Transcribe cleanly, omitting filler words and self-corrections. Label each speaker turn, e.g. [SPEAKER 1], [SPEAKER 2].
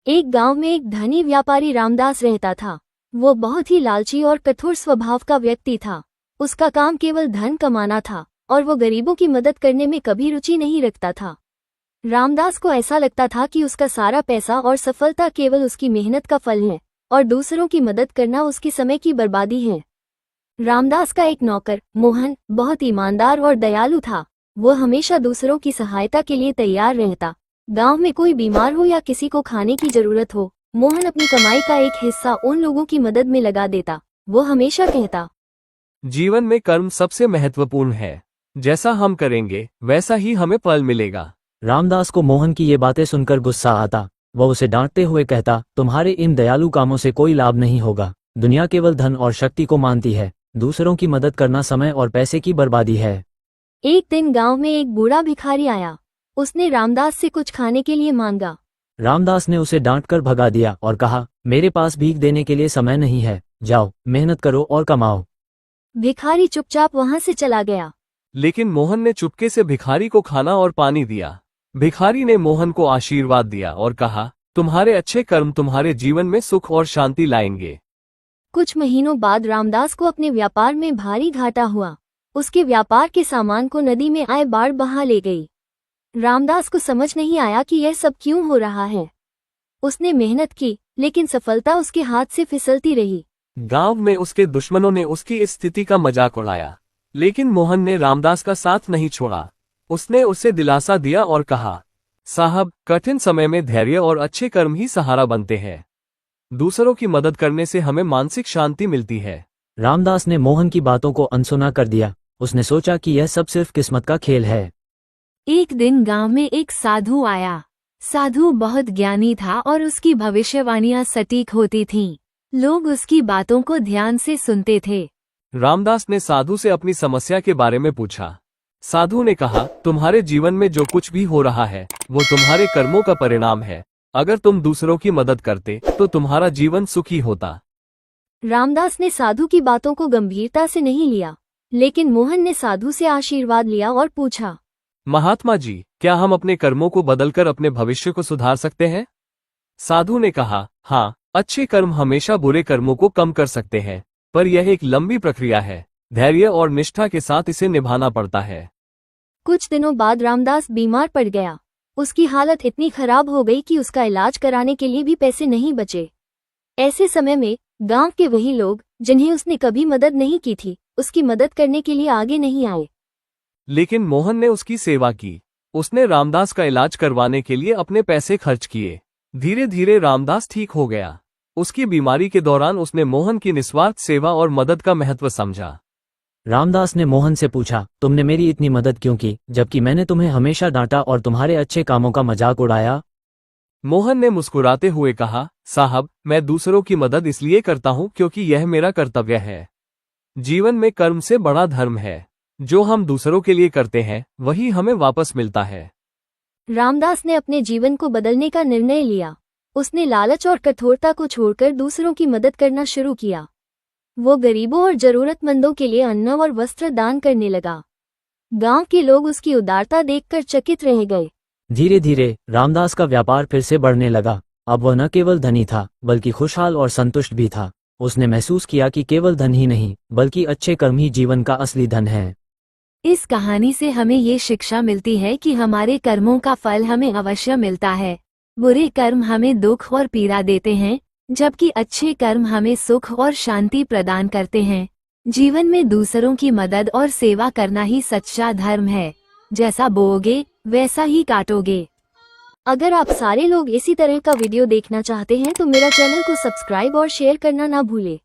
[SPEAKER 1] एक गांव में एक धनी व्यापारी रामदास रहता था। वो बहुत ही लालची और कठोर स्वभाव का व्यक्ति था। उसका काम केवल धन कमाना था और वो गरीबों की मदद करने में कभी रुचि नहीं रखता था। रामदास को ऐसा लगता था कि उसका सारा पैसा और सफलता केवल उसकी मेहनत का फल है और दूसरों की मदद करना उसके समय की बर्बादी है। रामदास का एक नौकर मोहन बहुत ईमानदार और दयालु था। वो हमेशा दूसरों की सहायता के लिए तैयार रहता। गांव में कोई बीमार हो या किसी को खाने की जरूरत हो, मोहन अपनी कमाई का एक हिस्सा उन लोगों की मदद में लगा देता। वो हमेशा कहता,
[SPEAKER 2] जीवन में कर्म सबसे महत्वपूर्ण है। जैसा हम करेंगे वैसा ही हमें फल मिलेगा।
[SPEAKER 3] रामदास को मोहन की ये बातें सुनकर गुस्सा आता। वह उसे डांटते हुए कहता, तुम्हारे इन दयालु कामों से कोई लाभ नहीं होगा। दुनिया केवल धन और शक्ति को मानती है। दूसरों की मदद करना समय और पैसे की बर्बादी है।
[SPEAKER 1] एक दिन गांव में एक बूढ़ा भिखारी आया। उसने रामदास से कुछ खाने के लिए मांगा।
[SPEAKER 3] रामदास ने उसे डांटकर भगा दिया और कहा, मेरे पास भीख देने के लिए समय नहीं है। जाओ, मेहनत करो और कमाओ।
[SPEAKER 1] भिखारी चुपचाप वहां से चला गया।
[SPEAKER 2] लेकिन मोहन ने चुपके से भिखारी को खाना और पानी दिया। भिखारी ने मोहन को आशीर्वाद दिया और कहा, तुम्हारे अच्छे कर्म तुम्हारे जीवन में सुख और शांति लाएंगे।
[SPEAKER 1] कुछ महीनों बाद रामदास को अपने व्यापार में भारी घाटा हुआ। उसके व्यापार के सामान को नदी में आए बाढ़ बहा ले गई। रामदास को समझ नहीं आया कि यह सब क्यों हो रहा है। उसने मेहनत की, लेकिन सफलता उसके हाथ से फिसलती रही।
[SPEAKER 2] गांव में उसके दुश्मनों ने उसकी इस स्थिति का मजाक उड़ाया, लेकिन मोहन ने रामदास का साथ नहीं छोड़ा। उसने उसे दिलासा दिया और कहा, साहब, कठिन समय में धैर्य और अच्छे कर्म ही सहारा बनते हैं। दूसरों की मदद करने से हमें मानसिक शांति मिलती है।
[SPEAKER 3] रामदास ने मोहन की बातों को अनसुना कर दिया। उसने सोचा कि यह सब सिर्फ किस्मत का खेल है।
[SPEAKER 4] एक दिन गांव में एक साधु आया। साधु बहुत ज्ञानी था और उसकी भविष्यवाणियां सटीक होती थीं। लोग उसकी बातों को ध्यान से सुनते थे।
[SPEAKER 2] रामदास ने साधु से अपनी समस्या के बारे में पूछा। साधु ने कहा, तुम्हारे जीवन में जो कुछ भी हो रहा है वो तुम्हारे कर्मों का परिणाम है। अगर तुम दूसरों की मदद करते तो तुम्हारा जीवन सुखी होता।
[SPEAKER 1] रामदास ने साधु की बातों को गंभीरता से नहीं लिया, लेकिन मोहन ने साधु से आशीर्वाद लिया और पूछा,
[SPEAKER 2] महात्मा जी, क्या हम अपने कर्मों को बदलकर अपने भविष्य को सुधार सकते हैं? साधु ने कहा, हाँ, अच्छे कर्म हमेशा बुरे कर्मों को कम कर सकते हैं, पर यह एक लंबी प्रक्रिया है। धैर्य और निष्ठा के साथ इसे निभाना पड़ता है।
[SPEAKER 1] कुछ दिनों बाद रामदास बीमार पड़ गया। उसकी हालत इतनी खराब हो गई कि उसका इलाज कराने के लिए भी पैसे नहीं बचे। ऐसे समय में गांव के वही लोग जिन्हें उसने कभी मदद नहीं की थी, उसकी मदद करने के लिए आगे नहीं आए।
[SPEAKER 2] लेकिन मोहन ने उसकी सेवा की। उसने रामदास का इलाज करवाने के लिए अपने पैसे खर्च किए। धीरे धीरे रामदास ठीक हो गया। उसकी बीमारी के दौरान उसने मोहन की निस्वार्थ सेवा और मदद का महत्व समझा।
[SPEAKER 3] रामदास ने मोहन से पूछा, तुमने मेरी इतनी मदद क्यों की, जबकि मैंने तुम्हें हमेशा डांटा और तुम्हारे अच्छे कामों का मजाक उड़ाया?
[SPEAKER 2] मोहन ने मुस्कुराते हुए कहा, साहब, मैं दूसरों की मदद इसलिए करता हूं क्योंकि यह मेरा कर्तव्य है। जीवन में कर्म से बड़ा धर्म है। जो हम दूसरों के लिए करते हैं वही हमें वापस मिलता है।
[SPEAKER 1] रामदास ने अपने जीवन को बदलने का निर्णय लिया। उसने लालच और कठोरता को छोड़कर दूसरों की मदद करना शुरू किया। वो गरीबों और जरूरतमंदों के लिए अन्न और वस्त्र दान करने लगा। गांव के लोग उसकी उदारता देखकर चकित रह गए।
[SPEAKER 3] धीरे धीरे रामदास का व्यापार फिर से बढ़ने लगा। अब वह न केवल धनी था बल्कि खुशहाल और संतुष्ट भी था। उसने महसूस किया कि केवल धन ही नहीं बल्कि अच्छे कर्म ही जीवन का असली धन है।
[SPEAKER 4] इस कहानी से हमें ये शिक्षा मिलती है कि हमारे कर्मों का फल हमें अवश्य मिलता है। बुरे कर्म हमें दुख और पीड़ा देते हैं, जबकि अच्छे कर्म हमें सुख और शांति प्रदान करते हैं। जीवन में दूसरों की मदद और सेवा करना ही सच्चा धर्म है। जैसा बोओगे वैसा ही काटोगे।
[SPEAKER 1] अगर आप सारे लोग इसी तरह का वीडियो देखना चाहते हैं तो मेरा चैनल को सब्सक्राइब और शेयर करना ना भूलें।